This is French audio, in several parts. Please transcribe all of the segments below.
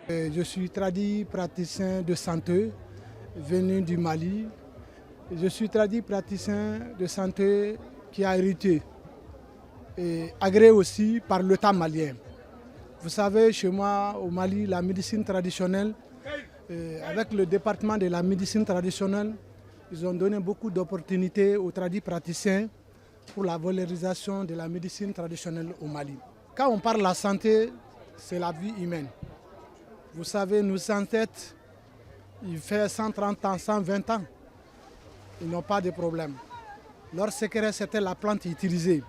Je suis tradit praticien de santé venu du Mali. Je suis tradit praticien de santé qui a hérité et agréé aussi par l'État malien. Vous savez, chez moi au Mali, la médecine traditionnelle, avec le département de la médecine traditionnelle, ils ont donné beaucoup d'opportunités aux tradis praticiens pour la valorisation de la médecine traditionnelle au Mali. Quand on parle de la santé, c'est la vie humaine. Vous savez, nos ancêtres, ils font 130 ans, 120 ans, ils n'ont pas de problème. Leur secret, c'était la plante utilisée.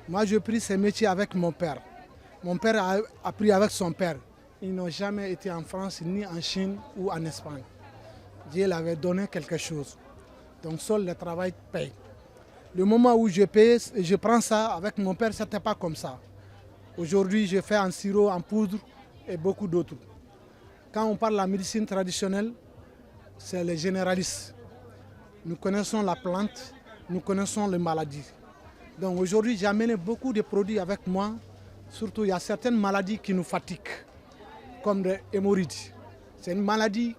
Moi, j'ai pris ce métier avec mon père. Mon père a appris avec son père. Ils n'ont jamais été en France, ni en Chine ou en Espagne. Dieu leur avait donné quelque chose. Donc seul le travail paye. Le moment où je paye, je prends ça, avec mon père, ce n'était pas comme ça. Aujourd'hui, je fais en sirop, en poudre et beaucoup d'autres. Quand on parle de la médecine traditionnelle, c'est les généralistes. Nous connaissons la plante, nous connaissons les maladies. Donc aujourd'hui, j'ai amené beaucoup de produits avec moi. Surtout, il y a certaines maladies qui nous fatiguent, comme les hémorroïdes. C'est une maladie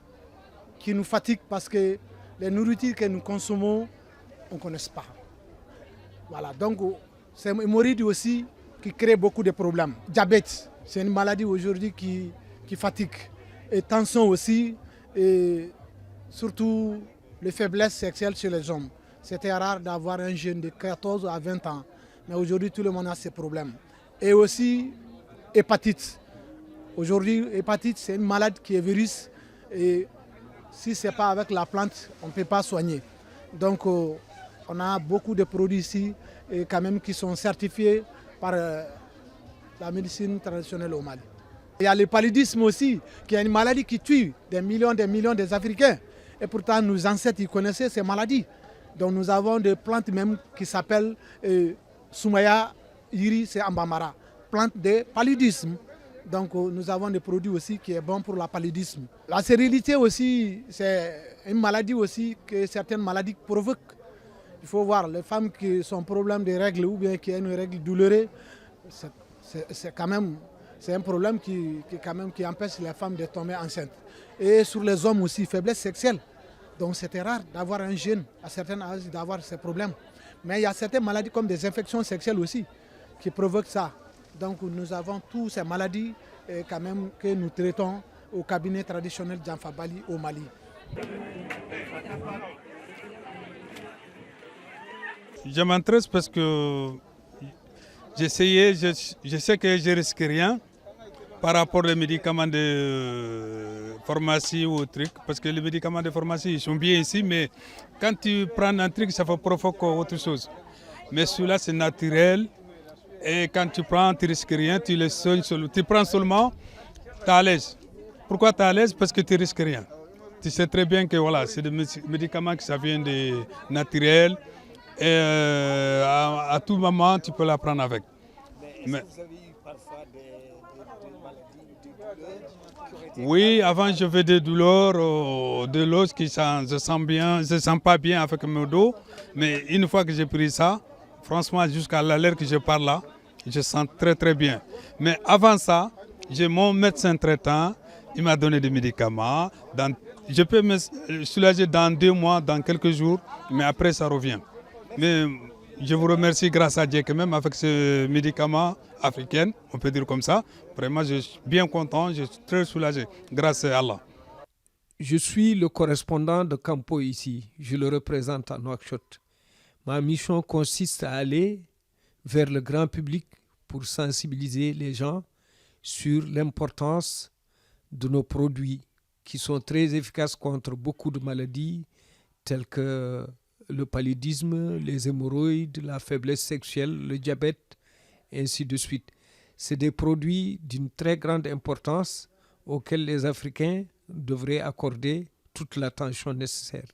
qui nous fatigue parce que les nourritures que nous consommons, on ne connaît pas. Voilà, donc c'est une hémorroïde aussi qui crée beaucoup de problèmes. Diabète, c'est une maladie aujourd'hui qui fatigue. Et tension aussi, et surtout les faiblesses sexuelles chez les hommes. C'était rare d'avoir un jeune de 14 à 20 ans, mais aujourd'hui tout le monde a ces problèmes. Et aussi hépatite. Aujourd'hui, hépatite, c'est une maladie qui est virus et si ce n'est pas avec la plante, on ne peut pas soigner. Donc on a beaucoup de produits ici et quand même qui sont certifiés par la médecine traditionnelle au Mali. Il y a le paludisme aussi, qui est une maladie qui tue des millions des Africains. Et pourtant, nos ancêtres ils connaissaient ces maladies. Donc nous avons des plantes même qui s'appellent Soumaya Iri, c'est Ambamara, plante de paludisme. Donc nous avons des produits aussi qui sont bons pour le paludisme. La stérilité aussi, c'est une maladie aussi que certaines maladies provoquent. Il faut voir, les femmes qui ont problème de règles ou bien qui ont une règle douloureuse, c'est quand même... C'est un problème qui empêche les femmes de tomber enceintes. Et sur les hommes aussi, faiblesse sexuelle. Donc c'était rare d'avoir un jeune à certains âges d'avoir ces problèmes. Mais il y a certaines maladies comme des infections sexuelles aussi qui provoquent ça. Donc nous avons toutes ces maladies quand même que nous traitons au cabinet traditionnel Janfa Bali au Mali. Je m'intéresse parce que j'essayais, je sais que je ne risque rien par rapport aux médicaments de pharmacie ou trucs, parce que les médicaments de pharmacie ils sont bien ici, mais quand tu prends un truc, ça va provoquer autre chose. Mais celui-là, c'est naturel, et quand tu prends, tu ne risques rien, tu prends seulement, tu es à l'aise. Pourquoi tu es à l'aise? Parce que tu ne risques rien. Tu sais très bien que voilà, c'est des médicaments qui ça vient de naturel, et à tout moment, tu peux la prendre avec. Mais est-ce que vous avez eu parfois des maladies, oui, avant j'avais des douleurs, de l'os qui je sens pas bien avec mon dos, mais une fois que j'ai pris ça, franchement jusqu'à l'heure que je parle là, je sens très très bien. Mais avant ça, j'ai mon médecin traitant, il m'a donné des médicaments, je peux me soulager dans 2 mois, dans quelques jours, mais après ça revient. Mais je vous remercie grâce à Dieu que même avec ce médicament africain, on peut dire comme ça, vraiment je suis bien content, je suis très soulagé grâce à Allah. Je suis le correspondant de Campo ici, je le représente à Nouakchott. Ma mission consiste à aller vers le grand public pour sensibiliser les gens sur l'importance de nos produits qui sont très efficaces contre beaucoup de maladies telles que le paludisme, les hémorroïdes, la faiblesse sexuelle, le diabète, et ainsi de suite. C'est des produits d'une très grande importance auxquels les Africains devraient accorder toute l'attention nécessaire.